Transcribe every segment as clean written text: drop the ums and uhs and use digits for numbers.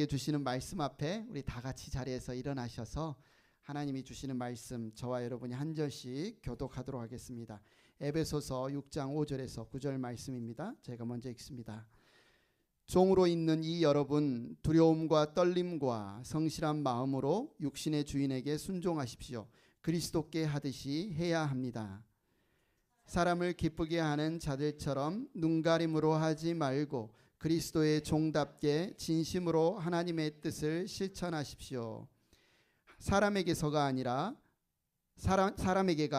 주시는 말씀 앞에 우리 다 같이 자리에서 일어나셔서 하나님이 주시는 말씀 저와 여러분이 한 절씩 교독하도록 하겠습니다. 에베소서 6장 5절에서 9절 말씀입니다. 제가 먼저 읽습니다. 종으로 있는 이 여러분 두려움과 떨림과 성실한 마음으로 육신의 주인에게 순종하십시오. 그리스도께 하듯이 해야 합니다. 사람을 기쁘게 하는 자들처럼 눈가림으로 하지 말고 그리스도의 종답게 진심으로 하나님의 뜻을 실천하십시오. 사람에게가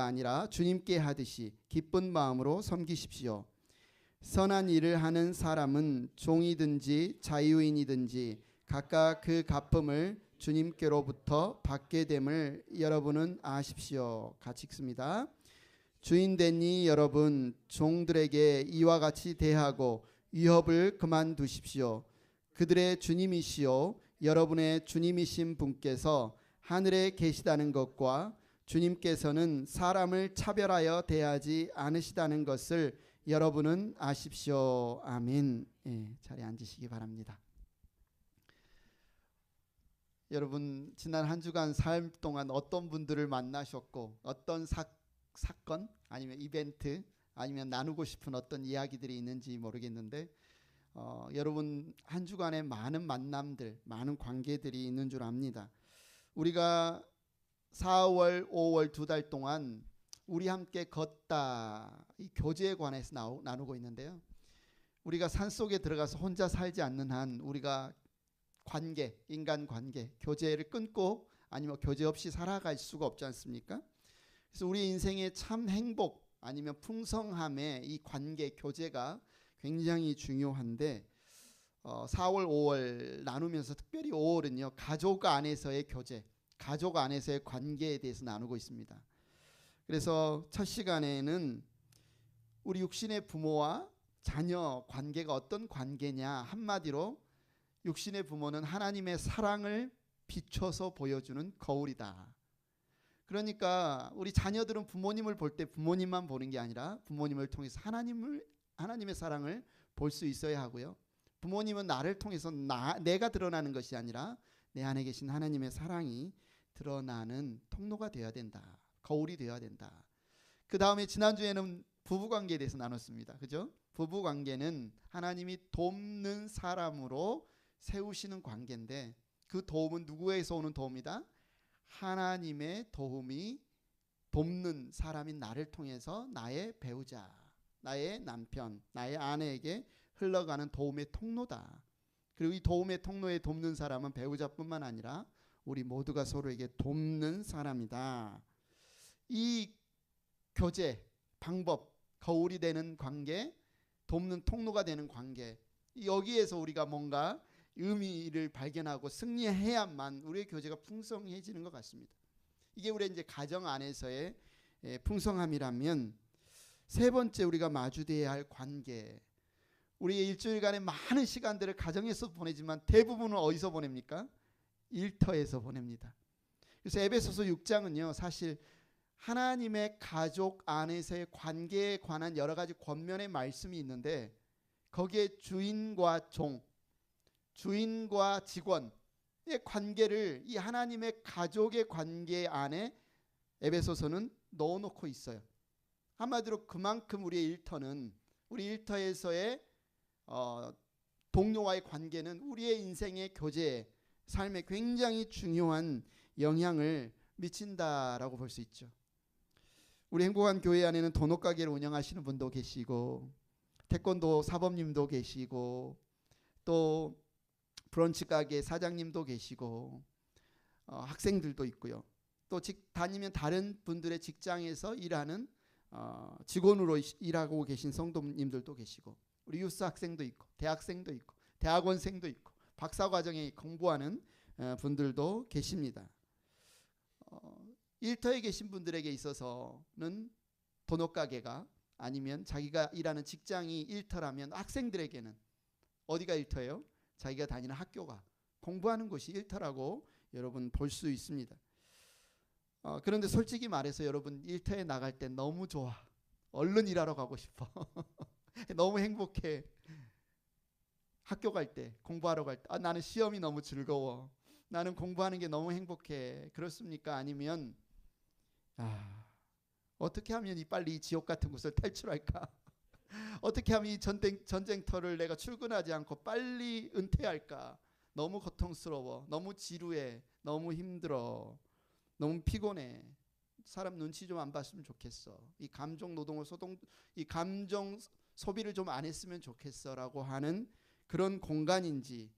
아니라 주님께 하듯이 기쁜 마음으로 섬기십시오. 선한 일을 하는 사람은 종이든지 자유인이든지 각각 그 갚음을 주님께로부터 받게 됨을 여러분은 아십시오. 같이 읽습니다. 주인된 이 여러분 종들에게 이와 같이 대하고 위협을 그만두십시오. 그들의 주님이시요 여러분의 주님이신 분께서 하늘에 계시다는 것과 주님께서는 사람을 차별하여 대하지 않으시다는 것을 여러분은 아십시오. 아멘. 자리에 앉으시기 바랍니다. 여러분 지난 한 주간 삶 동안 어떤 분들을 만나셨고 어떤 사건 아니면 이벤트 아니면 나누고 싶은 어떤 이야기들이 있는지 모르겠는데 여러분 한 주간에 많은 만남들 많은 관계들이 있는 줄 압니다. 우리가 4월 5월 2달 동안 우리 함께 걷다 이 교제에 관해서 나누고 있는데요. 우리가 산속에 들어가서 혼자 살지 않는 한 우리가 관계, 인간관계, 교제를 끊고 아니면 교제 없이 살아갈 수가 없지 않습니까? 그래서 우리 인생의 참 행복 아니면 풍성함의 이 관계, 교제가 굉장히 중요한데 4월, 5월 나누면서 특별히 5월은요. 가족 안에서의 교제, 가족 안에서의 관계에 대해서 나누고 있습니다. 그래서 첫 시간에는 우리 육신의 부모와 자녀 관계가 어떤 관계냐 한마디로 육신의 부모는 하나님의 사랑을 비춰서 보여주는 거울이다. 그러니까 우리 자녀들은 부모님을 볼 때 부모님만 보는 게 아니라 부모님을 통해서 하나님의 사랑을 볼 수 있어야 하고요. 부모님은 나를 통해서 내가 드러나는 것이 아니라 내 안에 계신 하나님의 사랑이 드러나는 통로가 되어야 된다. 거울이 되어야 된다. 그 다음에 지난주에는 부부관계에 대해서 나눴습니다. 그죠? 부부관계는 하나님이 돕는 사람으로 세우시는 관계인데 그 도움은 누구에서 오는 도움이다? 하나님의 도움이 돕는 사람인 나를 통해서 나의 배우자, 나의 남편, 나의 아내에게 흘러가는 도움의 통로다. 그리고 이 도움의 통로에 돕는 사람은 배우자뿐만 아니라 우리 모두가 서로에게 돕는 사람이다. 이 교제, 방법, 거울이 되는 관계, 돕는 통로가 되는 관계, 여기에서 우리가 뭔가 의미를 발견하고 승리해야만 우리의 교제가 풍성해지는 것 같습니다. 이게 우리 이제 가정 안에서의 풍성함이라면 세 번째 우리가 마주돼야 할 관계. 우리의 일주일간의 많은 시간들을 가정에서 보내지만 대부분은 어디서 보냅니까? 일터에서 보냅니다. 그래서 에베소서 6장은요. 사실 하나님의 가족 안에서의 관계에 관한 여러 가지 권면의 말씀이 있는데 거기에 주인과 종, 주인과 직원의 관계를 이 하나님의 가족의 관계 안에 에베소서는 넣어놓고 있어요. 한마디로 그만큼 우리의 일터는 우리 일터에서의 동료와의 관계는 우리의 인생의 교제, 삶에 굉장히 중요한 영향을 미친다라고 볼 수 있죠. 우리 행복한 교회 안에는 도넛 가게를 운영하시는 분도 계시고 태권도 사범님도 계시고 또 브런치 가게 사장님도 계시고 학생들도 있고요. 또 다니면 다른 분들의 직장에서 일하는 직원으로 일하고 계신 성도님들도 계시고 우리 유스 학생도 있고 대학생도 있고 대학원생도 있고 박사과정에 공부하는 분들도 계십니다. 일터에 계신 분들에게 있어서는 도넛 가게가 아니면 자기가 일하는 직장이 일터라면 학생들에게는 어디가 일터예요? 자기가 다니는 학교가 공부하는 곳이 일터라고 여러분 볼 수 있습니다. 그런데 솔직히 말해서 여러분 일터에 나갈 때 너무 좋아. 얼른 일하러 가고 싶어. 너무 행복해. 학교 갈 때, 공부하러 갈 때, 나는 시험이 너무 즐거워. 나는 공부하는 게 너무 행복해. 그렇습니까? 아니면 어떻게 하면 빨리 이 지옥 같은 곳을 탈출할까? 어떻게 하면 이 전쟁터를 내가 출근하지 않고 빨리 은퇴할까? 너무 고통스러워. 너무 지루해. 너무 힘들어. 너무 피곤해. 사람 눈치 좀 안 봤으면 좋겠어. 이 감정 노동을 이 감정 소비를 좀 안 했으면 좋겠어라고 하는 그런 공간인지,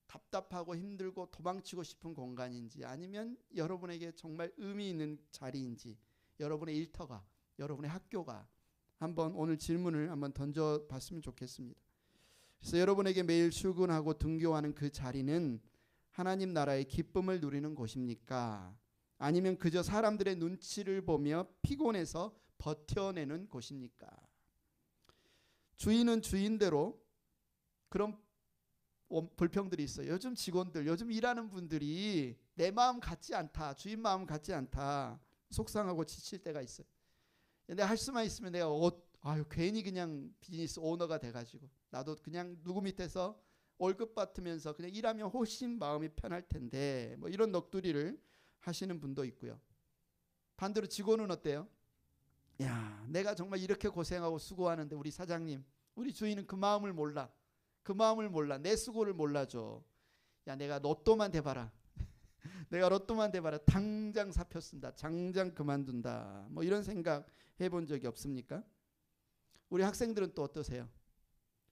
답답하고 힘들고 도망치고 싶은 공간인지, 아니면 여러분에게 정말 의미 있는 자리인지, 여러분의 일터가, 여러분의 학교가, 한번 오늘 질문을 한번 던져봤으면 좋겠습니다. 그래서 여러분에게 매일 출근하고 등교하는 그 자리는 하나님 나라의 기쁨을 누리는 곳입니까? 아니면 그저 사람들의 눈치를 보며 피곤해서 버텨내는 곳입니까? 주인은 주인대로 그런 불평들이 있어요. 요즘 직원들, 요즘 일하는 분들이 내 마음 같지 않다, 주인 마음 같지 않다, 속상하고 지칠 때가 있어요. 근데 할 수만 있으면 내가 괜히 그냥 비즈니스 오너가 돼가지고 나도 그냥 누구 밑에서 월급 받으면서 그냥 일하면 훨씬 마음이 편할 텐데, 뭐 이런 넋두리를 하시는 분도 있고요. 반대로 직원은 어때요? 야, 내가 정말 이렇게 고생하고 수고하는데 우리 사장님, 우리 주인은 그 마음을 몰라. 그 마음을 몰라. 내 수고를 몰라줘. 야, 내가 로또만 대봐라. 내가 로또만 대봐라. 당장 사표 쓴다. 당장 그만둔다. 뭐 이런 생각 해본 적이 없습니까? 우리 학생들은 또 어떠세요?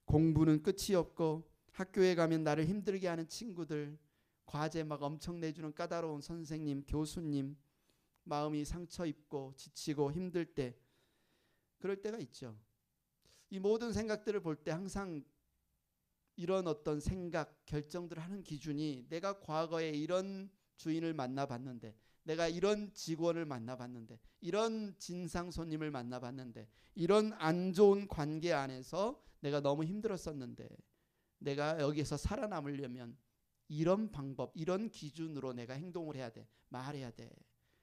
공부는 끝이 없고 학교에 가면 나를 힘들게 하는 친구들, 과제 막 엄청 내주는 까다로운 선생님, 교수님, 마음이 상처 입고 지치고 힘들 때, 그럴 때가 있죠. 이 모든 생각들을 볼 때 항상 이런 어떤 생각, 결정들을 하는 기준이, 내가 과거에 이런 주인을 만나봤는데, 내가 이런 직원을 만나봤는데, 이런 진상 손님을 만나봤는데, 이런 안 좋은 관계 안에서 내가 너무 힘들었었는데, 내가 여기에서 살아남으려면 이런 방법, 이런 기준으로 내가 행동을 해야 돼, 말해야 돼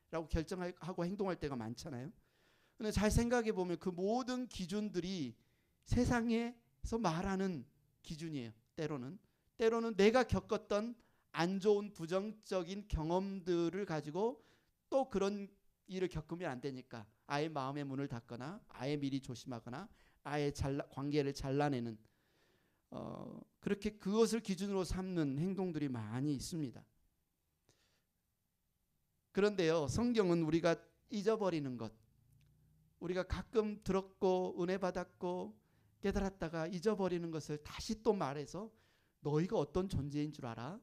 라고 결정하고 행동할 때가 많잖아요. 근데 잘 생각해 보면 그 모든 기준들이 세상에서 말하는 기준이에요. 때로는 내가 겪었던 안 좋은 부정적인 경험들을 가지고 또 그런 일을 겪으면 안 되니까 아예 마음의 문을 닫거나 아예 미리 조심하거나 아예 관계를 잘라내는, 그렇게 그것을 기준으로 삼는 행동들이 많이 있습니다. 그런데요, 성경은 우리가 잊어버리는 것, 우리가 가끔 들었고 은혜 받았고 깨달았다가 잊어버리는 것을 다시 또 말해서, 너희가 어떤 존재인 줄 알아?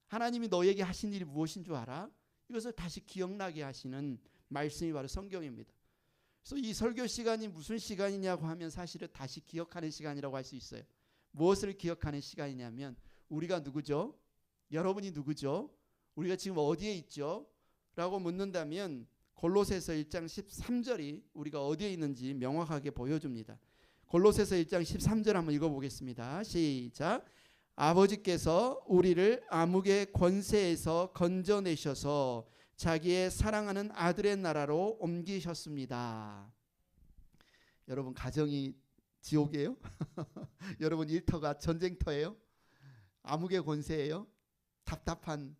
하나님이 너에게 하신 일이 무엇인 줄 알아? 이것을 다시 기억나게 하시는 말씀이 바로 성경입니다. 그래서 이 설교 시간이 무슨 시간이냐고 하면 사실은 다시 기억하는 시간이라고 할 수 있어요. 무엇을 기억하는 시간이냐면, 우리가 누구죠? 여러분이 누구죠? 우리가 지금 어디에 있죠? 라고 묻는다면 골로새서 1장 13절이 우리가 어디에 있는지 명확하게 보여줍니다. 골로새서 1장 13절 한번 읽어보겠습니다. 시작. 아버지께서 우리를 암흑의 권세에서 건져내셔서 자기의 사랑하는 아들의 나라로 옮기셨습니다. 여러분 가정이 지옥이에요? 여러분 일터가 전쟁터예요? 암흑의 권세예요? 답답한,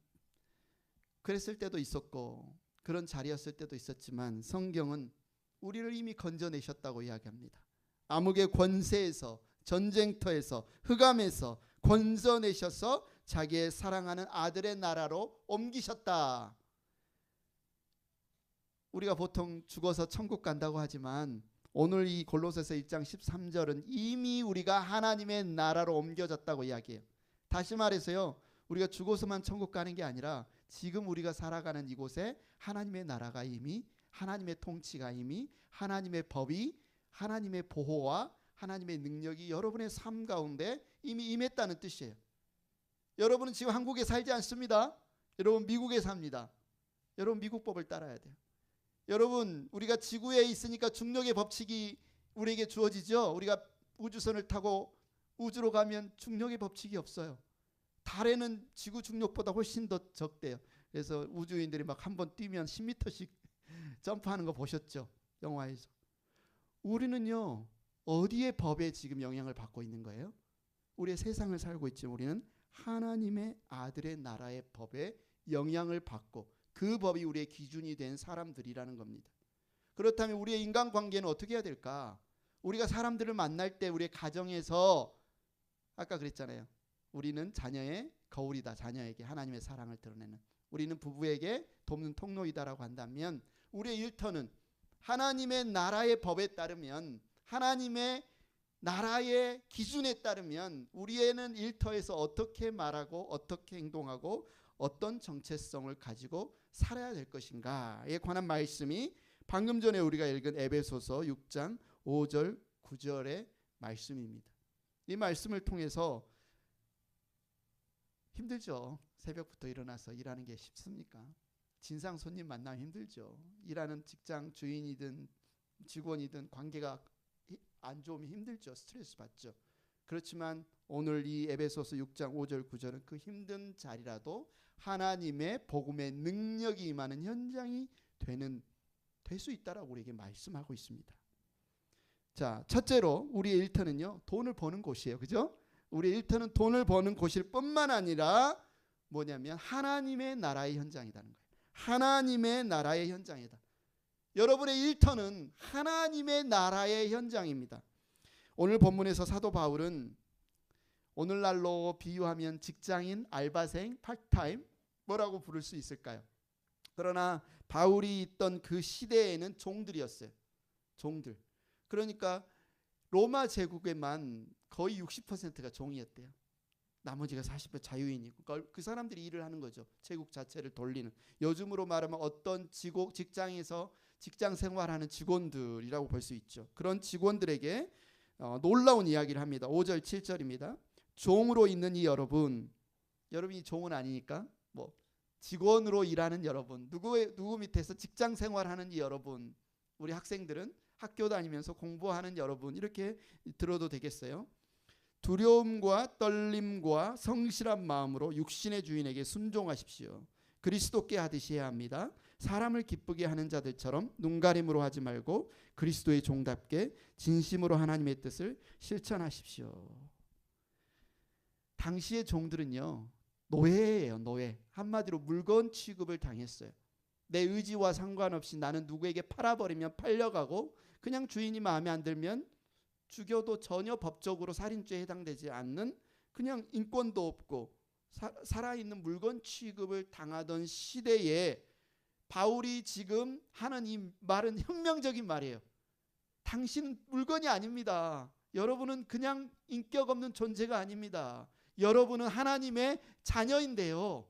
그랬을 때도 있었고 그런 자리였을 때도 있었지만 성경은 우리를 이미 건져내셨다고 이야기합니다. 암흑의 권세에서, 전쟁터에서, 흑암에서 건져내셔서 자기의 사랑하는 아들의 나라로 옮기셨다. 우리가 보통 죽어서 천국 간다고 하지만 오늘 이 골로새서 1장 13절은 이미 우리가 하나님의 나라로 옮겨졌다고 이야기해요. 다시 말해서요, 우리가 죽어서만 천국 가는 게 아니라 지금 우리가 살아가는 이곳에 하나님의 나라가 이미, 하나님의 통치가 이미, 하나님의 법이, 하나님의 보호와 하나님의 능력이 여러분의 삶 가운데 이미 임했다는 뜻이에요. 여러분은 지금 한국에 살지 않습니다. 여러분 미국에 삽니다. 여러분 미국 법을 따라야 돼요. 여러분 우리가 지구에 있으니까 중력의 법칙이 우리에게 주어지죠. 우리가 우주선을 타고 우주로 가면 중력의 법칙이 없어요. 달에는 지구 중력보다 훨씬 더 적대요. 그래서 우주인들이 막 한 번 뛰면 10m씩 점프하는 거 보셨죠? 영화에서. 우리는요, 어디의 법에 지금 영향을 받고 있는 거예요? 우리의 세상을 살고 있지만 우리는 하나님의 아들의 나라의 법에 영향을 받고 그 법이 우리의 기준이 된 사람들이라는 겁니다. 그렇다면 우리의 인간관계는 어떻게 해야 될까? 우리가 사람들을 만날 때 우리의 가정에서 아까 그랬잖아요. 우리는 자녀의 거울이다. 자녀에게 하나님의 사랑을 드러내는. 우리는 부부에게 돕는 통로이다라고 한다면 우리의 일터는 하나님의 나라의 법에 따르면 하나님의 나라의 기준에 따르면 우리는 일터에서 어떻게 말하고 어떻게 행동하고 어떤 정체성을 가지고 살아야 될 것인가에 관한 말씀이 방금 전에 우리가 읽은 에베소서 6장 5절 9절의 말씀입니다. 이 말씀을 통해서 힘들죠. 새벽부터 일어나서 일하는 게 쉽습니까? 진상 손님 만나면 힘들죠. 일하는 직장 주인이든 직원이든 관계가 안 좋으면 힘들죠. 스트레스 받죠. 그렇지만 오늘 이 에베소서 6장 5절 9절은 그 힘든 자리라도 하나님의 복음의 능력이 임하는 현장이 될 수 있다라고 우리에게 말씀하고 있습니다. 자, 첫째로 우리의 일터는요, 돈을 버는 곳이에요. 그죠? 우리의 일터는 돈을 버는 곳일 뿐만 아니라 뭐냐면 하나님의 나라의 현장이라는 거예요. 하나님의 나라의 현장이다. 여러분의 일터는 하나님의 나라의 현장입니다. 오늘 본문에서 사도 바울은 오늘날로 비유하면 직장인, 알바생, 파트타임 뭐라고 부를 수 있을까요? 그러나 바울이 있던 그 시대에는 종들이었어요. 종들. 그러니까 로마 제국에만 거의 60%가 종이었대요. 나머지가 40% 자유인이고 그 사람들이 일을 하는 거죠. 제국 자체를 돌리는. 요즘으로 말하면 어떤 직장에서 직장 생활하는 직원들이라고 볼 수 있죠. 그런 직원들에게 놀라운 이야기를 합니다. 5절 7절입니다. 종으로 있는 이 여러분이 종은 아니니까 뭐 직원으로 일하는 여러분, 누구 밑에서 직장 생활하는 이 여러분, 우리 학생들은 학교 다니면서 공부하는 여러분 이렇게 들어도 되겠어요. 두려움과 떨림과 성실한 마음으로 육신의 주인에게 순종하십시오. 그리스도께 하듯이 해야 합니다. 사람을 기쁘게 하는 자들처럼 눈가림으로 하지 말고 그리스도의 종답게 진심으로 하나님의 뜻을 실천하십시오. 당시의 종들은요, 노예예요. 노예. 한마디로 물건 취급을 당했어요. 내 의지와 상관없이 나는 누구에게 팔아버리면 팔려가고 그냥 주인이 마음에 안 들면 죽여도 전혀 법적으로 살인죄에 해당되지 않는 그냥 인권도 없고 살아있는 물건 취급을 당하던 시대에 바울이 지금 하는 이 말은 혁명적인 말이에요. 당신은 물건이 아닙니다. 여러분은 그냥 인격 없는 존재가 아닙니다. 여러분은 하나님의 자녀인데요.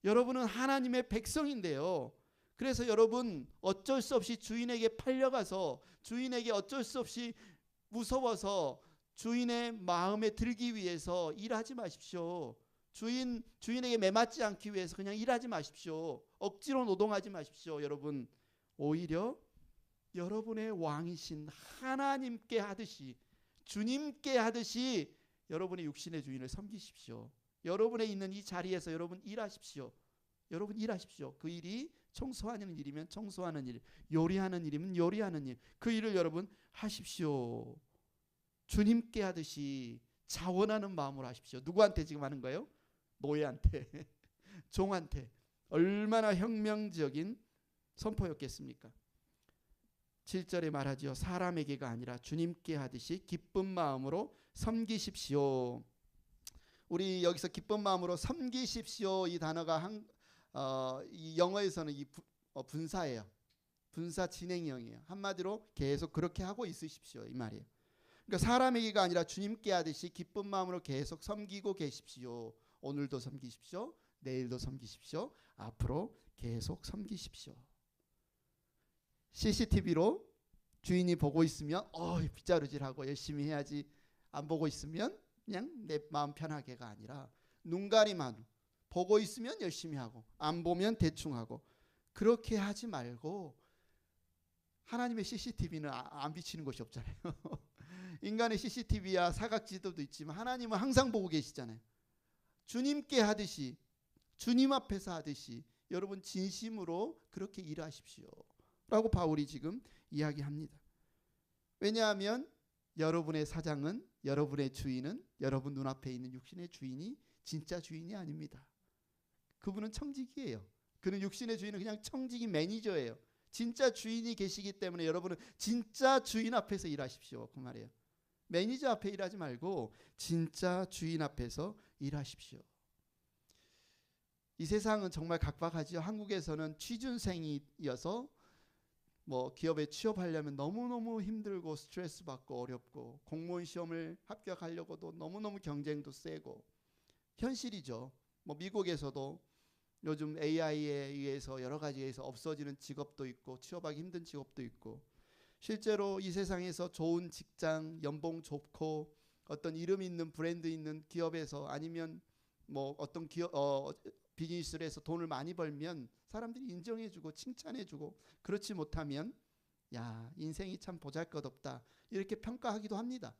여러분은 하나님의 백성인데요. 그래서 여러분 어쩔 수 없이 주인에게 팔려가서 주인에게 어쩔 수 없이 무서워서 주인의 마음에 들기 위해서 일하지 마십시오. 주인에게 매맞지 않기 위해서 그냥 일하지 마십시오. 억지로 노동하지 마십시오. 여러분 오히려 여러분의 왕이신 하나님께 하듯이 주님께 하듯이 여러분의 육신의 주인을 섬기십시오. 여러분의 있는 이 자리에서 여러분 일하십시오. 여러분 일하십시오. 그 일이 청소하는 일이면 청소하는 일, 요리하는 일이면 요리하는 일, 그 일을 여러분 하십시오. 주님께 하듯이 자원하는 마음으로 하십시오. 누구한테 지금 하는 거예요? 노예한테, 종한테. 얼마나 혁명적인 선포였겠습니까? 7절에 말하죠. 사람에게가 아니라 주님께 하듯이 기쁜 마음으로 섬기십시오. 우리 여기서 기쁜 마음으로 섬기십시오 이 단어가 이 영어에서는 분사예요. 분사 진행형이에요. 한마디로 계속 그렇게 하고 있으십시오 이 말이에요. 그러니까 사람에게가 아니라 주님께 하듯이 기쁜 마음으로 계속 섬기고 계십시오. 오늘도 섬기십시오. 내일도 섬기십시오. 앞으로 계속 섬기십시오. CCTV로 주인이 보고 있으면 빗자루질하고 열심히 해야지, 안 보고 있으면 그냥 내 마음 편하게가 아니라 눈가림하고 보고 있으면 열심히 하고 안 보면 대충 하고 그렇게 하지 말고, 하나님의 CCTV는 안 비치는 것이 없잖아요. 인간의 CCTV야 사각지도도 있지만 하나님은 항상 보고 계시잖아요. 주님께 하듯이, 주님 앞에서 하듯이 여러분 진심으로 그렇게 일하십시오 라고 바울이 지금 이야기합니다. 왜냐하면 여러분의 사장은 여러분의 주인은 여러분 눈앞에 있는 육신의 주인이 진짜 주인이 아닙니다. 그분은 청지기예요. 그는 육신의 주인은 그냥 청지기 매니저예요. 진짜 주인이 계시기 때문에 여러분은 진짜 주인 앞에서 일하십시오. 그 말이에요. 매니저 앞에 일하지 말고 진짜 주인 앞에서 일하십시오. 이 세상은 정말 각박하지요. 한국에서는 취준생이어서 뭐 기업에 취업하려면 너무너무 힘들고 스트레스 받고 어렵고, 공무원 시험을 합격하려고도 너무너무 경쟁도 세고, 현실이죠. 뭐 미국에서도 요즘 AI에 의해서 여러 가지에서 없어지는 직업도 있고 취업하기 힘든 직업도 있고, 실제로 이 세상에서 좋은 직장, 연봉 좋고 어떤 이름 있는 브랜드 있는 기업에서, 아니면 뭐 어떤 기업 비즈니스를 해서 돈을 많이 벌면 사람들이 인정해주고 칭찬해주고, 그렇지 못하면 야, 인생이 참 보잘것없다 이렇게 평가하기도 합니다.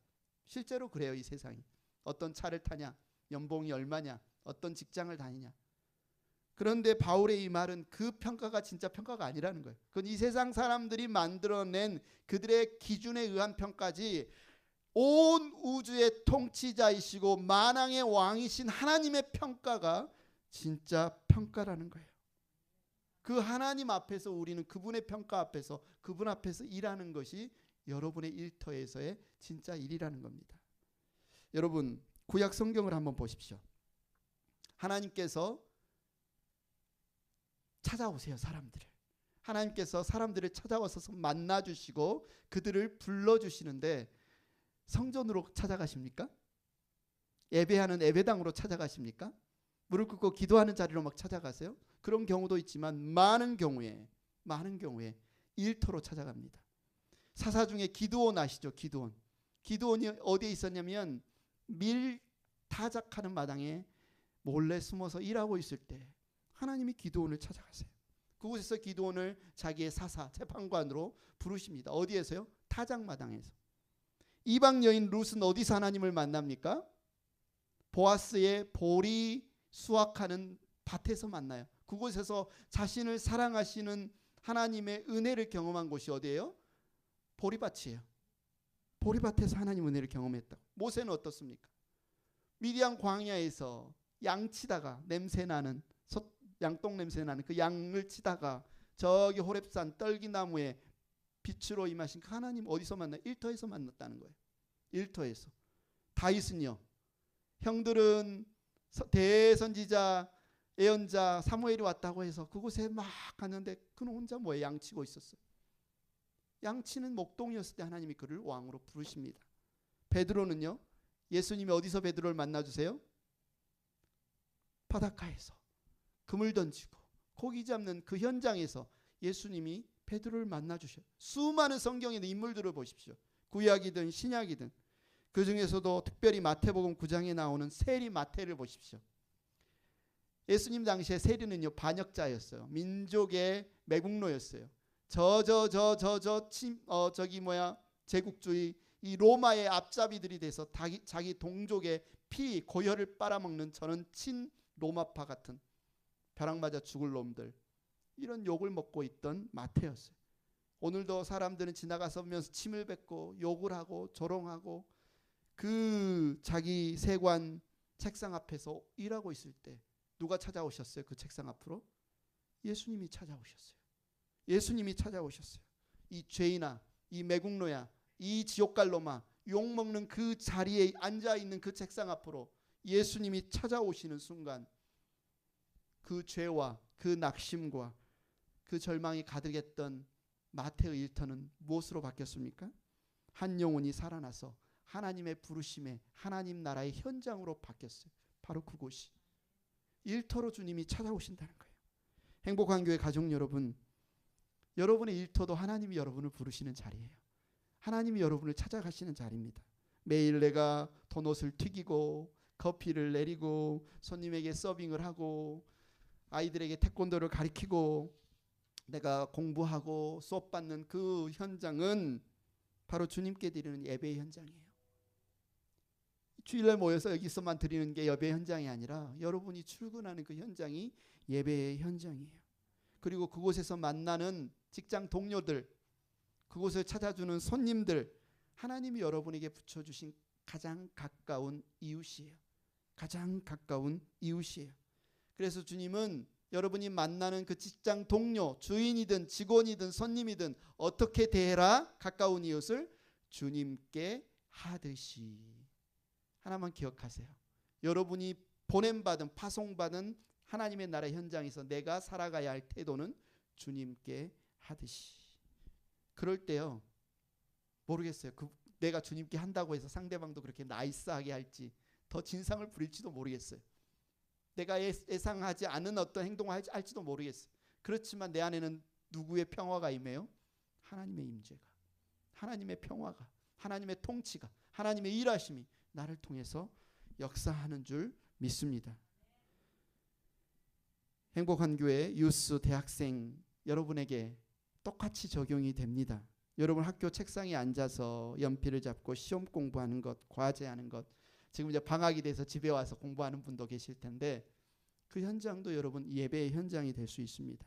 실제로 그래요. 이 세상이. 어떤 차를 타냐, 연봉이 얼마냐, 어떤 직장을 다니냐. 그런데 바울의 이 말은 그 평가가 진짜 평가가 아니라는 거예요. 그건 이 세상 사람들이 만들어낸 그들의 기준에 의한 평가지, 온 우주의 통치자이시고 만왕의 왕이신 하나님의 평가가 진짜 평가라는 거예요. 그 하나님 앞에서 우리는 그분의 평가 앞에서, 그분 앞에서 일하는 것이 여러분의 일터에서의 진짜 일이라는 겁니다. 여러분, 구약 성경을 한번 보십시오. 하나님께서 찾아오세요. 사람들을. 하나님께서 사람들을 찾아와서 만나주시고 그들을 불러주시는데, 성전으로 찾아가십니까? 예배하는 예배당으로 찾아가십니까? 무릎 꿇고 기도하는 자리로 막 찾아가세요? 그런 경우도 있지만 많은 경우에 일터로 찾아갑니다. 사사 중에 기드온 아시죠? 기드온이 어디에 있었냐면 밀 타작하는 마당에 몰래 숨어서 일하고 있을 때 하나님이 기드온을 찾아가세요. 그곳에서 기드온을 자기의 사사, 재판관으로 부르십니다. 어디에서요? 타작마당에서. 이방 여인 룻은 어디서 하나님을 만납니까? 보아스의 보리 수확하는 밭에서 만나요. 그곳에서 자신을 사랑하시는 하나님의 은혜를 경험한 곳이 어디예요? 보리밭이에요. 보리밭에서 하나님 은혜를 경험했다. 모세는 어떻습니까? 미디안 광야에서 양 치다가 냄새나는, 양똥 냄새나는 그 양을 치다가 저기 호렙산 떨기나무에 빛으로 임하신 그 하나님 어디서 만나요? 일터에서 만났다는 거예요. 일터에서. 다윗은요, 형들은 대선지자 예언자 사무엘이 왔다고 해서 그곳에 막 갔는데 그는 혼자 뭐예요? 양치고 있었어요. 양치는 목동이었을 때 하나님이 그를 왕으로 부르십니다. 베드로는요, 예수님이 어디서 베드로를 만나주세요? 바닷가에서 그물 던지고 고기 잡는 그 현장에서 예수님이 베드로를 만나주셔요. 수많은 성경의 인물들을 보십시오. 구약이든 신약이든. 그 중에서도 특별히 마태복음 9장에 나오는 세리 마태를 보십시오. 예수님 당시에 세리는요, 반역자였어요. 민족의 매국노였어요. 제국주의 이 로마의 앞잡이들이 돼서 자기 동족의 피 고혈을 빨아먹는, 저는 친 로마파 같은 벼락 맞아 죽을 놈들, 이런 욕을 먹고 있던 마태였어요. 오늘도 사람들은 지나가면서 침을 뱉고 욕을 하고 조롱하고, 그 자기 세관 책상 앞에서 일하고 있을 때 누가 찾아오셨어요? 그 책상 앞으로 예수님이 찾아오셨어요. 예수님이 찾아오셨어요. 이 죄인아, 이 매국노야, 이 지옥갈 놈아, 욕먹는 그 자리에 앉아있는 그 책상 앞으로 예수님이 찾아오시는 순간, 그 죄와 그 낙심과 그 절망이 가득했던 마태의 일터는 무엇으로 바뀌었습니까? 한 영혼이 살아나서 하나님의 부르심에 하나님 나라의 현장으로 바뀌었어요. 바로 그곳이 일터로 주님이 찾아오신다는 거예요. 행복한 교회 가족 여러분, 여러분의 일터도 하나님이 여러분을 부르시는 자리예요. 하나님이 여러분을 찾아가시는 자리입니다. 매일 내가 도넛을 튀기고 커피를 내리고 손님에게 서빙을 하고 아이들에게 태권도를 가르치고 내가 공부하고 수업 받는 그 현장은 바로 주님께 드리는 예배의 현장이에요. 주일날 모여서 여기서만 드리는 게 예배 현장이 아니라 여러분이 출근하는 그 현장이 예배의 현장이에요. 그리고 그곳에서 만나는 직장 동료들, 그곳을 찾아주는 손님들, 하나님이 여러분에게 붙여주신 가장 가까운 이웃이에요. 가장 가까운 이웃이에요. 그래서 주님은 여러분이 만나는 그 직장 동료, 주인이든 직원이든 손님이든 어떻게 대해라? 가까운 이웃을 주님께 하듯이. 하나만 기억하세요. 여러분이 보냄받은, 파송받은 하나님의 나라 현장에서 내가 살아가야 할 태도는 주님께 하듯이. 그럴 때요, 모르겠어요. 내가 주님께 한다고 해서 상대방도 그렇게 나이스하게 할지, 더 진상을 부릴지도 모르겠어요. 내가 예상하지 않은 어떤 행동을 할지도 모르겠어요. 그렇지만 내 안에는 누구의 평화가 임해요? 하나님의 임재가, 하나님의 평화가, 하나님의 통치가, 하나님의 일하심이 나를 통해서 역사하는 줄 믿습니다. 행복한 교회 유스 대학생 여러분에게 똑같이 적용이 됩니다. 여러분 학교 책상에 앉아서 연필을 잡고 시험 공부하는 것, 과제하는 것, 지금 이제 방학이 돼서 집에 와서 공부하는 분도 계실 텐데 그 현장도 여러분 예배의 현장이 될 수 있습니다.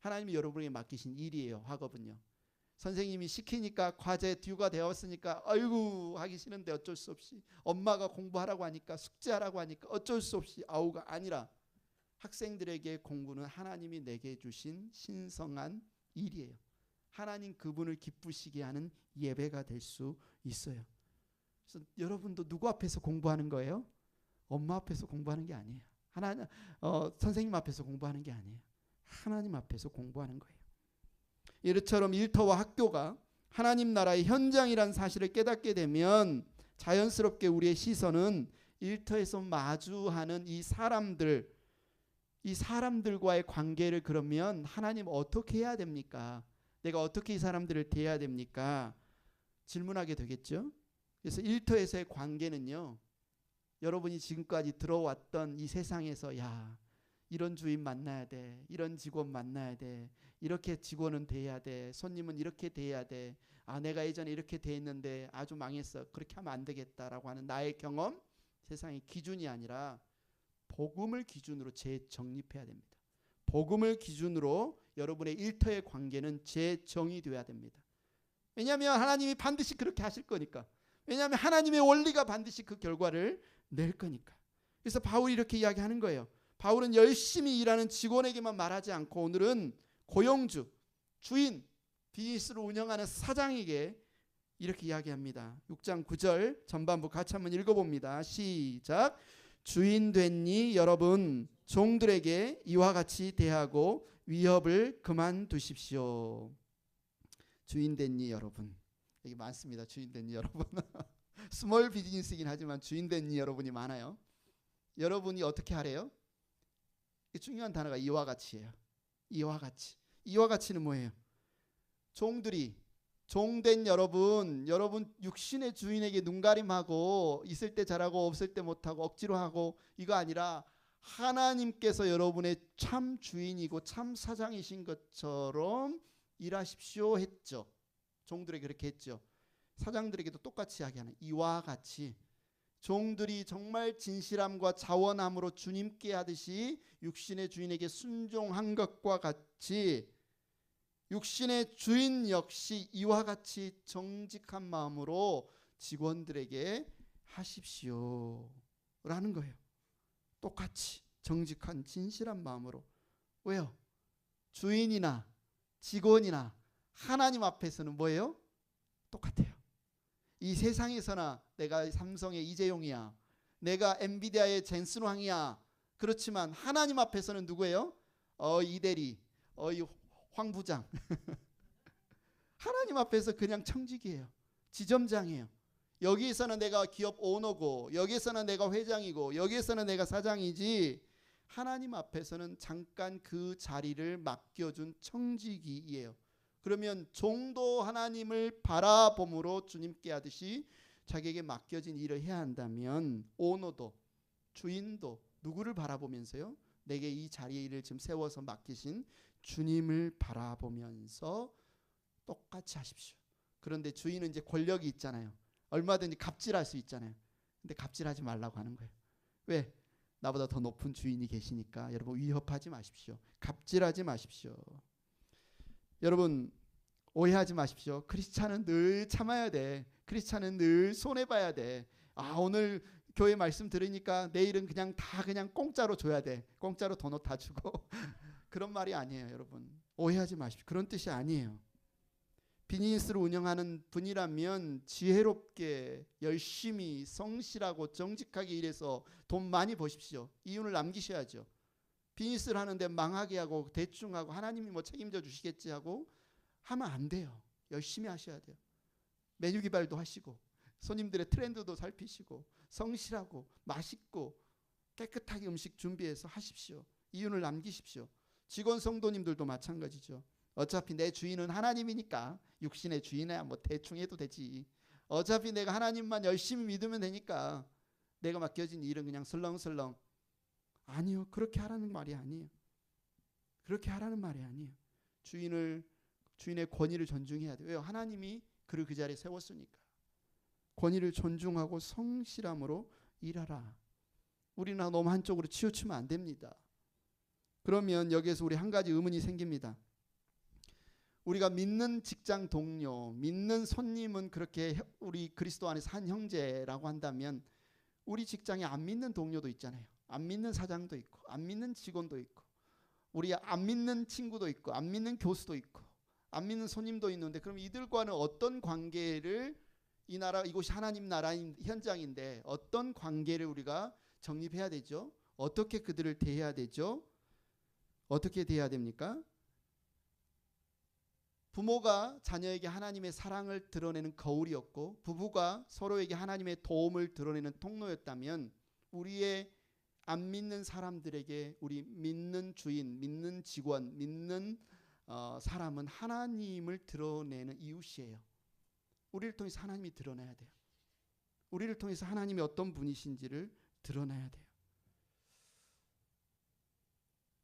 하나님이 여러분에게 맡기신 일이에요. 학업은요. 선생님이 시키니까 과제 듀가 되었으니까 아이고 하기 싫은데 어쩔 수 없이, 엄마가 공부하라고 하니까 숙제하라고 하니까 어쩔 수 없이 아우가 아니라 학생들에게 공부는 하나님이 내게 주신 신성한 일이에요. 하나님 그분을 기쁘시게 하는 예배가 될 수 있어요. 그래서 여러분도 누구 앞에서 공부하는 거예요? 엄마 앞에서 공부하는 게 아니에요. 선생님 앞에서 공부하는 게 아니에요. 하나님 앞에서 공부하는 거예요. 이처럼 일터와 학교가 하나님 나라의 현장이란 사실을 깨닫게 되면 자연스럽게 우리의 시선은 일터에서 마주하는 이 사람들과의 관계를 그러면 하나님 어떻게 해야 됩니까? 내가 어떻게 이 사람들을 대해야 됩니까? 질문하게 되겠죠. 그래서 일터에서의 관계는요, 여러분이 지금까지 들어왔던 이 세상에서 야, 이런 주인 만나야 돼, 이런 직원 만나야 돼, 이렇게 직원은 대해야 돼, 손님은 이렇게 대해야 돼, 아 내가 예전에 이렇게 대했는데 아주 망했어, 그렇게 하면 안 되겠다라고 하는 나의 경험, 세상의 기준이 아니라 복음을 기준으로 재정립해야 됩니다. 복음을 기준으로 여러분의 일터의 관계는 재정의되어야 됩니다. 왜냐하면 하나님이 반드시 그렇게 하실 거니까. 왜냐하면 하나님의 원리가 반드시 그 결과를 낼 거니까. 그래서 바울이 이렇게 이야기하는 거예요. 바울은 열심히 일하는 직원에게만 말하지 않고 오늘은 고용주, 주인, 비즈니스를 운영하는 사장에게 이렇게 이야기합니다. 6장 9절 전반부 같이 한번 읽어봅니다. 시작. 주인 됐니 여러분 종들에게 이와 같이 대하고 위협을 그만두십시오. 주인 됐니 여러분. 여기 많습니다. 주인 됐니 여러분. 스몰 비즈니스이긴 하지만 주인 됐니 여러분이 많아요. 여러분이 어떻게 하래요? 중요한 단어가 이와 같이예요. 이와 같이. 이와 같이는 뭐예요? 종들이, 종된 여러분 육신의 주인에게 눈가림하고 있을 때 잘하고 없을 때 못하고 억지로 하고 이거 아니라 하나님께서 여러분의 참 주인이고 참 사장이신 것처럼 일하십시오 했죠. 종들에게 그렇게 했죠. 사장들에게도 똑같이 이야기하는 이와 같이 종들이 정말 진실함과 자원함으로 주님께 하듯이 육신의 주인에게 순종한 것과 같이 육신의 주인 역시 이와 같이 정직한 마음으로 직원들에게 하십시오 라는 거예요. 똑같이 정직한 진실한 마음으로. 왜요? 주인이나 직원이나 하나님 앞에서는 뭐예요? 똑같아요. 이 세상에서나 내가 삼성의 이재용이야, 내가 엔비디아의 젠슨 황이야. 그렇지만 하나님 앞에서는 누구예요? 이대리, 이 황 부장. 하나님 앞에서 그냥 청직이에요. 지점장이에요. 여기에서는 내가 기업 오너고 여기에서는 내가 회장이고 여기에서는 내가 사장이지 하나님 앞에서는 잠깐 그 자리를 맡겨준 청직이에요. 그러면 종도 하나님을 바라봄으로 주님께 하듯이 자기에게 맡겨진 일을 해야 한다면 오너도 주인도 누구를 바라보면서요? 내게 이 자리를 지금 세워서 맡기신 주님을 바라보면서 똑같이 하십시오. 그런데 주인은 이제 권력이 있잖아요. 얼마든지 갑질할 수 있잖아요. 근데 갑질하지 말라고 하는 거예요. 왜? 나보다 더 높은 주인이 계시니까 여러분 위협하지 마십시오. 갑질하지 마십시오. 여러분 오해하지 마십시오. 크리스찬은 늘 참아야 돼. 크리스찬은 늘 손해봐야 돼. 오늘 교회 말씀 들으니까 내일은 그냥 공짜로 줘야 돼. 공짜로 도넛 다 주고 그런 말이 아니에요, 여러분. 오해하지 마십시오. 그런 뜻이 아니에요. 비즈니스를 운영하는 분이라면 지혜롭게 열심히 성실하고 정직하게 일해서 돈 많이 버십시오. 이윤을 남기셔야죠. 비즈니스를 하는데 망하게 하고 대충 하고 하나님이 뭐 책임져 주시겠지 하고 하면 안 돼요. 열심히 하셔야 돼요. 메뉴 개발도 하시고 손님들의 트렌드도 살피시고 성실하고 맛있고 깨끗하게 음식 준비해서 하십시오. 이윤을 남기십시오. 직원 성도님들도 마찬가지죠. 어차피 내 주인은 하나님이니까 육신의 주인이야 뭐 대충 해도 되지. 어차피 내가 하나님만 열심히 믿으면 되니까 내가 맡겨진 일은 그냥 슬렁슬렁. 아니요. 그렇게 하라는 말이 아니에요. 그렇게 하라는 말이 아니에요. 주인의 권위를 존중해야 돼요. 왜요? 하나님이 그를 그 자리에 세웠으니까. 권위를 존중하고 성실함으로 일하라. 우리는 너무 한쪽으로 치우치면 안 됩니다. 그러면 여기에서 우리 한 가지 의문이 생깁니다. 우리가 믿는 직장 동료, 믿는 손님은 그렇게 우리 그리스도 안에서 한 형제라고 한다면 우리 직장에 안 믿는 동료도 있잖아요. 안 믿는 사장도 있고 안 믿는 직원도 있고 우리 안 믿는 친구도 있고 안 믿는 교수도 있고 안 믿는 손님도 있는데 그럼 이들과는 어떤 관계를 이곳이 하나님 나라인 현장인데 어떤 관계를 우리가 정립해야 되죠? 어떻게 그들을 대해야 되죠? 어떻게 대해야 됩니까? 부모가 자녀에게 하나님의 사랑을 드러내는 거울이었고 부부가 서로에게 하나님의 도움을 드러내는 통로였다면 우리의 안 믿는 사람들에게 우리 믿는 주인, 믿는 직원, 믿는 사람은 하나님을 드러내는 이웃이에요. 우리를 통해서 하나님이 드러나야 돼요. 우리를 통해서 하나님이 어떤 분이신지를 드러나야 돼요.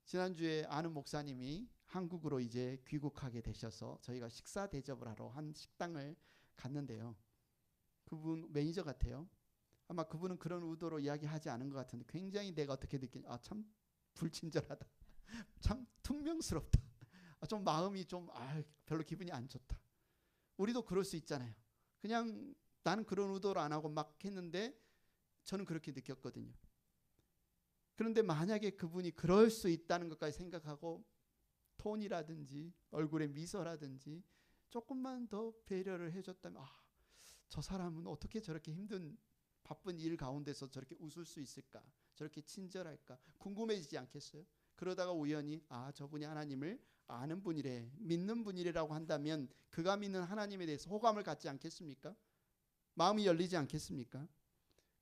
지난주에 아는 목사님이 한국으로 이제 귀국하게 되셔서 저희가 식사 대접을 하러 한 식당을 갔는데요. 그분 매니저 같아요. 아마 그분은 그런 의도로 이야기하지 않은 것 같은데 굉장히 내가 어떻게 느끼냐. 참 불친절하다. 참 퉁명스럽다. 좀 마음이 좀 별로 기분이 안 좋다. 우리도 그럴 수 있잖아요. 그냥 나는 그런 의도로 안 하고 막 했는데 저는 그렇게 느꼈거든요. 그런데 만약에 그분이 그럴 수 있다는 것까지 생각하고 톤이라든지 얼굴의 미소라든지 조금만 더 배려를 해줬다면 저 사람은 어떻게 저렇게 힘든 바쁜 일 가운데서 저렇게 웃을 수 있을까? 저렇게 친절할까? 궁금해지지 않겠어요? 그러다가 우연히 저분이 하나님을 아는 분이래, 믿는 분이래라고 한다면 그가 믿는 하나님에 대해서 호감을 갖지 않겠습니까? 마음이 열리지 않겠습니까?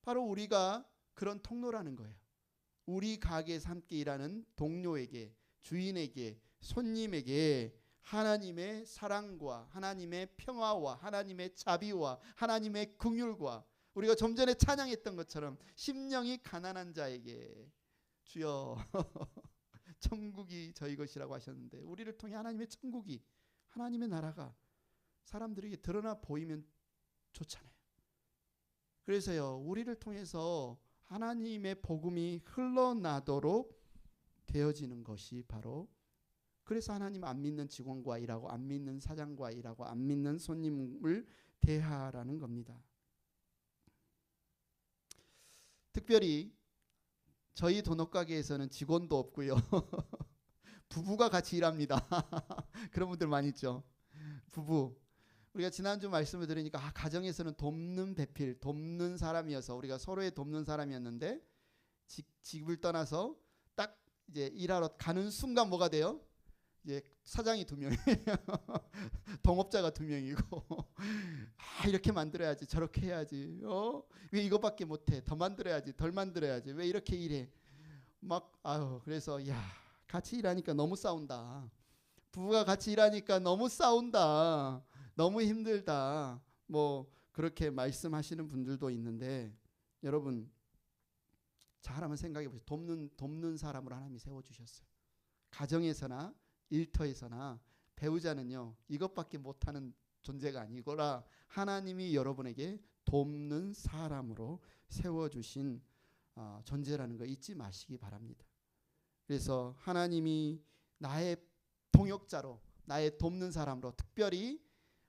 바로 우리가 그런 통로라는 거예요. 우리 가게에서 함께 일하는 동료에게, 주인에게, 손님에게 하나님의 사랑과 하나님의 평화와 하나님의 자비와 하나님의 긍휼과 우리가 좀 전에 찬양했던 것처럼 심령이 가난한 자에게 주여 천국이 저희 것이라고 하셨는데 우리를 통해 하나님의 천국이 하나님의 나라가 사람들에게 드러나 보이면 좋잖아요. 그래서요 우리를 통해서 하나님의 복음이 흘러나도록 되어지는 것이 바로 그래서 하나님 안 믿는 직원과 일하고 안 믿는 사장과 일하고 안 믿는 손님을 대하라는 겁니다. 특별히 저희 도넛가게에서는 직원도 없고요. 부부가 같이 일합니다. 그런 분들 많이 있죠. 부부. 우리가 지난주 말씀을 들으니까 가정에서는 돕는 배필, 돕는 사람이어서 우리가 서로의 돕는 사람이었는데 집을 떠나서 딱 이제 일하러 가는 순간 뭐가 돼요? 이제 사장이 2명이에요. 동업자가 2명이고 이렇게 만들어야지 저렇게 해야지 왜 이거밖에 못해 더 만들어야지 덜 만들어야지 왜 이렇게 일해 막 그래서 같이 일하니까 너무 싸운다. 부부가 같이 일하니까 너무 싸운다. 너무 힘들다. 뭐 그렇게 말씀하시는 분들도 있는데 여러분 잘 한번 생각해 보세요. 돕는 사람으로 하나님이 세워주셨어요. 가정에서나 일터에서나 배우자는요 이것밖에 못하는 존재가 아니거라 하나님이 여러분에게 돕는 사람으로 세워주신 존재라는 거 잊지 마시기 바랍니다. 그래서 하나님이 나의 동역자로 나의 돕는 사람으로, 특별히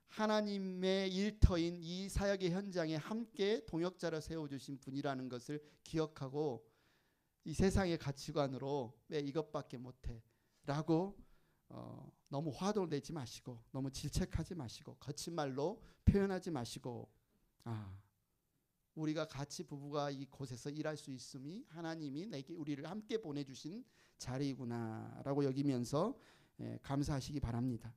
하나님의 일터인 이 사역의 현장에 함께 동역자로 세워주신 분이라는 것을 기억하고, 이 세상의 가치관으로 왜 이것밖에 못해 라고 너무 화도 내지 마시고, 너무 질책하지 마시고, 거친 말로 표현하지 마시고, 우리가 같이 부부가 이곳에서 일할 수 있음이 하나님이 우리를 함께 보내주신 자리이구나 라고 여기면서 감사하시기 바랍니다.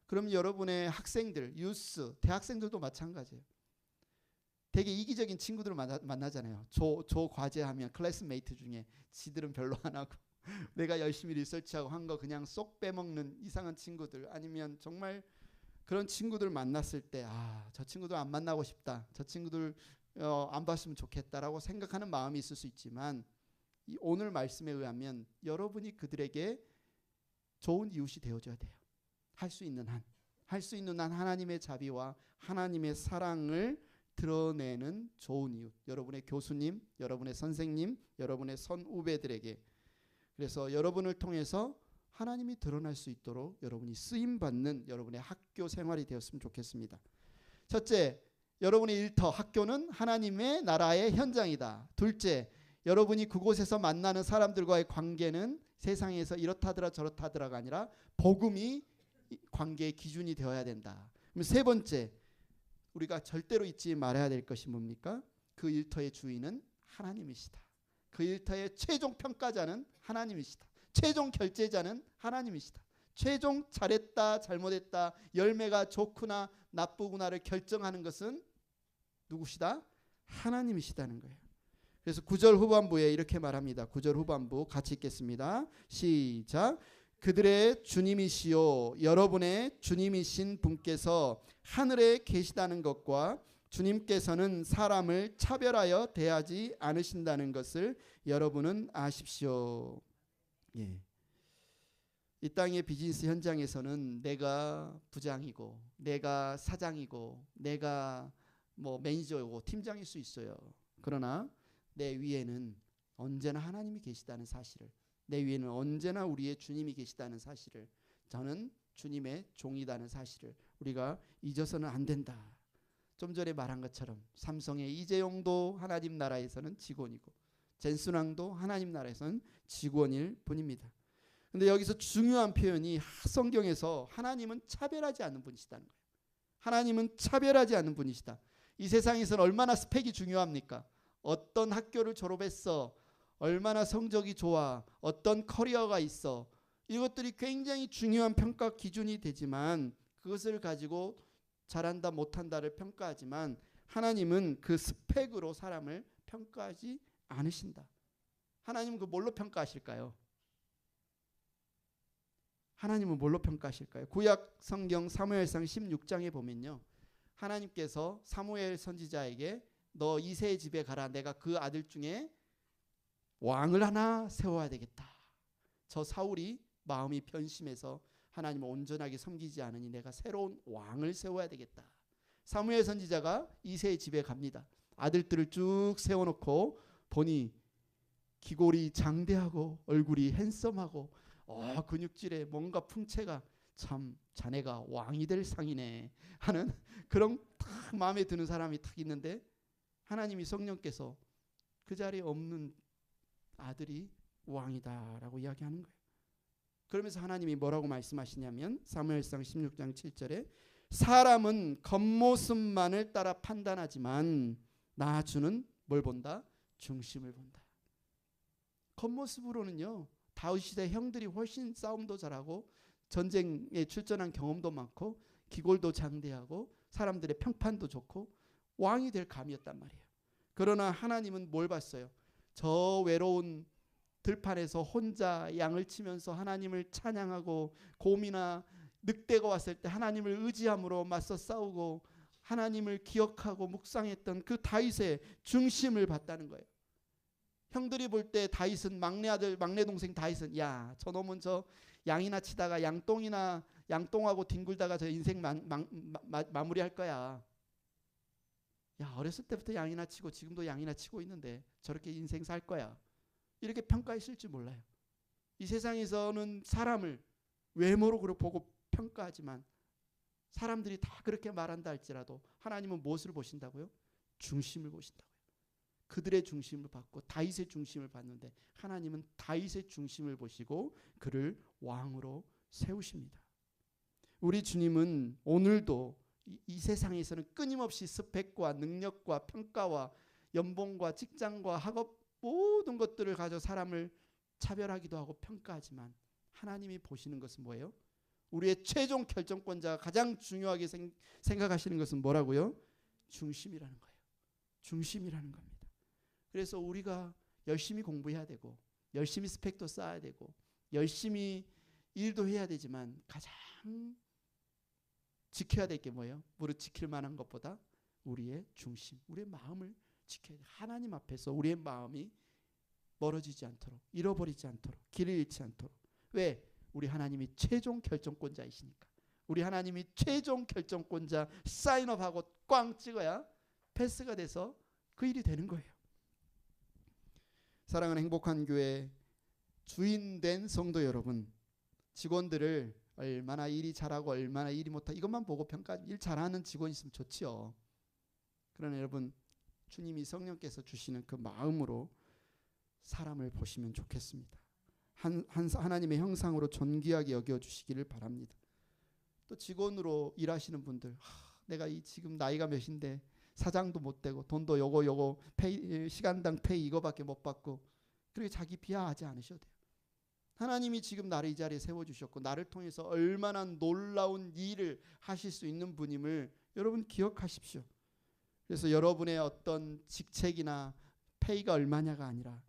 그럼 여러분의 학생들, 유스, 대학생들도 마찬가지예요. 되게 이기적인 친구들을 만나잖아요. 조 과제하면 클래스메이트 중에 지들은 별로 안 하고 내가 열심히 리서치하고 한 거 그냥 쏙 빼먹는 이상한 친구들, 아니면 정말 그런 친구들 만났을 때 저 친구들 안 만나고 싶다, 저 친구들 안 봤으면 좋겠다라고 생각하는 마음이 있을 수 있지만, 이 오늘 말씀에 의하면 여러분이 그들에게 좋은 이웃이 되어줘야 돼요. 할 수 있는 한 하나님의 자비와 하나님의 사랑을 드러내는 좋은 이웃, 여러분의 교수님, 여러분의 선생님, 여러분의 선후배들에게, 그래서 여러분을 통해서 하나님이 드러날 수 있도록 여러분이 쓰임받는 여러분의 학교 생활이 되었으면 좋겠습니다. 첫째, 여러분의 일터, 학교는 하나님의 나라의 현장이다. 둘째, 여러분이 그곳에서 만나는 사람들과의 관계는 세상에서 이렇다더라 저렇다더라가 아니라 복음이 관계의 기준이 되어야 된다. 그럼 세 번째, 우리가 절대로 잊지 말아야 될 것이 뭡니까? 그 일터의 주인은 하나님이시다. 그 일터의 최종 평가자는 하나님이시다. 최종 결제자는 하나님이시다. 최종 잘했다 잘못했다, 열매가 좋구나 나쁘구나를 결정하는 것은 누구시다? 하나님이시다는 거예요. 그래서 9절 후반부에 이렇게 말합니다. 9절 후반부 같이 읽겠습니다. 시작. 그들의 주님이시요 여러분의 주님이신 분께서 하늘에 계시다는 것과 주님께서는 사람을 차별하여 대하지 않으신다는 것을 여러분은 아십시오. 예. 이 땅의 비즈니스 현장에서는 내가 부장이고 내가 사장이고 내가 매니저이고 팀장일 수 있어요. 그러나 내 위에는 언제나 하나님이 계시다는 사실을, 내 위에는 언제나 우리의 주님이 계시다는 사실을, 저는 주님의 종이라는 사실을 우리가 잊어서는 안 된다. 좀 전에 말한 것처럼 삼성의 이재용도 하나님 나라에서는 직원이고 젠순왕도 하나님 나라에서는 직원일 뿐입니다. 근데 여기서 중요한 표현이 성경에서 하나님은 차별하지 않는 분이시다는 거예요. 하나님은 차별하지 않는 분이시다. 이 세상에서는 얼마나 스펙이 중요합니까? 어떤 학교를 졸업했어, 얼마나 성적이 좋아, 어떤 커리어가 있어, 이것들이 굉장히 중요한 평가 기준이 되지만, 그것을 가지고 잘한다 못한다를 평가하지만 하나님은 그 스펙으로 사람을 평가하지 않으신다. 하나님은 그 뭘로 평가하실까요? 하나님은 뭘로 평가하실까요? 구약 성경 사무엘상 16장에 보면요, 하나님께서 사무엘 선지자에게 너 이새의 집에 가라, 내가 그 아들 중에 왕을 하나 세워야 되겠다. 저 사울이 마음이 변심해서 하나님을 온전하게 섬기지 않으니 내가 새로운 왕을 세워야 되겠다. 사무엘 선지자가 이새의 집에 갑니다. 아들들을 쭉 세워놓고 보니 기골이 장대하고 얼굴이 핸섬하고 근육질에 뭔가 풍채가, 참 자네가 왕이 될 상이네 하는 그런 딱 마음에 드는 사람이 딱 있는데, 하나님이 성령께서 그 자리에 없는 아들이 왕이다라고 이야기하는 거예요. 그러면서 하나님이 뭐라고 말씀하시냐면 사무엘상 16장 7절에 사람은 겉모습만을 따라 판단하지만 나 주는 뭘 본다? 중심을 본다. 겉모습으로는요, 다윗 시대 형들이 훨씬 싸움도 잘하고 전쟁에 출전한 경험도 많고 기골도 장대하고 사람들의 평판도 좋고 왕이 될 감이었단 말이에요. 그러나 하나님은 뭘 봤어요? 저 외로운 들판에서 혼자 양을 치면서 하나님을 찬양하고 곰이나 늑대가 왔을 때 하나님을 의지함으로 맞서 싸우고 하나님을 기억하고 묵상했던 그 다윗의 중심을 봤다는 거예요. 형들이 볼 때 다윗은 막내 아들, 막내 동생 다윗은 야, 저놈은 저 양이나 치다가 양똥하고 뒹굴다가 저 인생 마무리할 거야. 야, 어렸을 때부터 양이나 치고 지금도 양이나 치고 있는데 저렇게 인생 살 거야. 이렇게 평가했을지 몰라요. 이 세상에서는 사람을 외모로 보고 평가하지만 사람들이 다 그렇게 말한다 할지라도 하나님은 무엇을 보신다고요? 중심을 보신다고요. 그들의 중심을 받고 다윗의 중심을 받는데 하나님은 다윗의 중심을 보시고 그를 왕으로 세우십니다. 우리 주님은 오늘도 이 세상에서는 끊임없이 스펙과 능력과 평가와 연봉과 직장과 학업 모든 것들을 가져 사람을 차별하기도 하고 평가하지만 하나님이 보시는 것은 뭐예요? 우리의 최종 결정권자가 가장 중요하게 생각하시는 것은 뭐라고요? 중심이라는 거예요. 중심이라는 겁니다. 그래서 우리가 열심히 공부해야 되고 열심히 스펙도 쌓아야 되고 열심히 일도 해야 되지만 가장 지켜야 될 게 뭐예요? 무릇 지킬 만한 것보다 우리의 중심, 우리의 마음을 지켜야 돼요. 하나님 앞에서 우리의 마음이 멀어지지 않도록, 잃어버리지 않도록, 길을 잃지 않도록. 왜? 우리 하나님이 최종 결정권자이시니까. 우리 하나님이 최종 결정권자 사인업하고 꽝 찍어야 패스가 돼서 그 일이 되는 거예요. 사랑하는 행복한 교회 주인된 성도 여러분, 직원들을 얼마나 일이 잘하고 얼마나 일이 못하고 이것만 보고 평가하지, 일 잘하는 직원 있으면 좋지요. 그러나 여러분, 주님이 성령께서 주시는 그 마음으로 사람을 보시면 좋겠습니다. 하나님의 형상으로 존귀하게 여겨주시기를 바랍니다. 또 직원으로 일하시는 분들, 내가 지금 나이가 몇인데 사장도 못 되고 돈도 요거 페이, 시간당 페이 이거밖에 못 받고 그렇게 자기 비하하지 않으셔도 돼요. 하나님이 지금 나를 이 자리에 세워주셨고 나를 통해서 얼마나 놀라운 일을 하실 수 있는 분임을 여러분 기억하십시오. 그래서 여러분의 어떤 직책이나 페이가 얼마냐가 아니라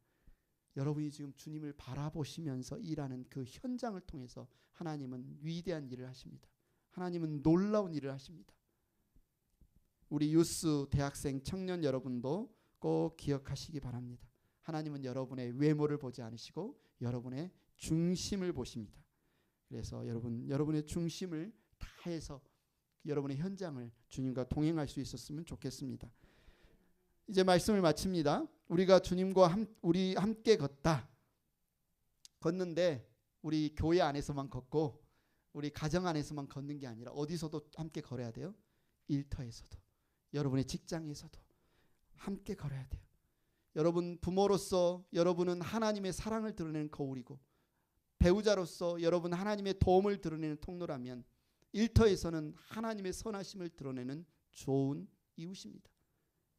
여러분이 지금 주님을 바라보시면서 일하는 그 현장을 통해서 하나님은 위대한 일을 하십니다. 하나님은 놀라운 일을 하십니다. 우리 유스, 대학생, 청년 여러분도 꼭 기억하시기 바랍니다. 하나님은 여러분의 외모를 보지 않으시고 여러분의 중심을 보십니다. 그래서 여러분의 중심을 다해서 여러분의 현장을 주님과 동행할 수 있었으면 좋겠습니다. 이제 말씀을 마칩니다. 우리가 주님과 우리 함께 걷는데 우리 교회 안에서만 걷고 우리 가정 안에서만 걷는 게 아니라 어디서도 함께 걸어야 돼요. 일터에서도, 여러분의 직장에서도 함께 걸어야 돼요. 여러분 부모로서 여러분은 하나님의 사랑을 드러내는 거울이고 배우자로서 여러분 하나님의 도움을 드러내는 통로라면 일터에서는 하나님의 선하심을 드러내는 좋은 이웃입니다.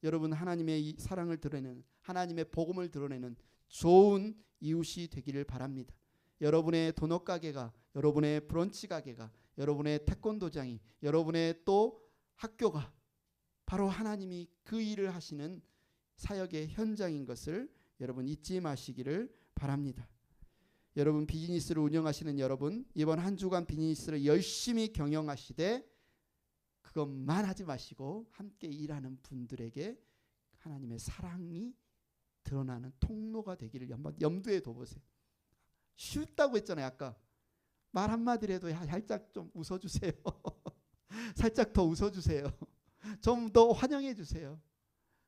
여러분 하나님의 사랑을 드러내는, 하나님의 복음을 드러내는 좋은 이웃이 되기를 바랍니다. 여러분의 도넛 가게가, 여러분의 브런치 가게가, 여러분의 태권도장이, 여러분의 또 학교가 바로 하나님이 그 일을 하시는 사역의 현장인 것을 여러분 잊지 마시기를 바랍니다. 여러분 비즈니스를 운영하시는 여러분, 이번 한 주간 비즈니스를 열심히 경영하시되 그것만 하지 마시고 함께 일하는 분들에게 하나님의 사랑이 드러나는 통로가 되기를 염두에 둬보세요. 쉽다고 했잖아요. 아까 말 한마디라도 살짝 좀 웃어주세요. 살짝 더 웃어주세요. 좀 더 환영해 주세요.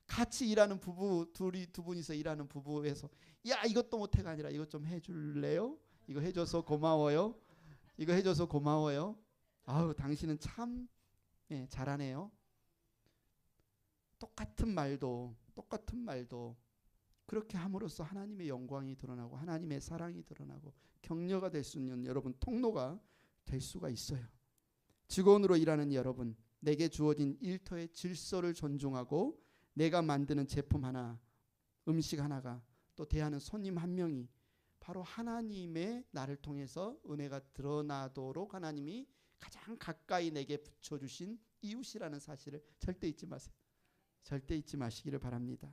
같이 일하는 부부, 두 분이서 일하는 부부에서 야 이것도 못해가 아니라 이것 좀 해줄래요? 이거 해줘서 고마워요. 이거 해줘서 고마워요. 아우 당신은 참 잘하네요. 똑같은 말도 그렇게 함으로써 하나님의 영광이 드러나고 하나님의 사랑이 드러나고 격려가 될 수 있는 여러분 통로가 될 수가 있어요. 직원으로 일하는 여러분, 내게 주어진 일터의 질서를 존중하고 내가 만드는 제품 하나, 음식 하나가 또 대하는 손님 한 명이 바로 하나님의 나를 통해서 은혜가 드러나도록 하나님이 가장 가까이 내게 붙여주신 이웃이라는 사실을 절대 잊지 마세요. 절대 잊지 마시기를 바랍니다.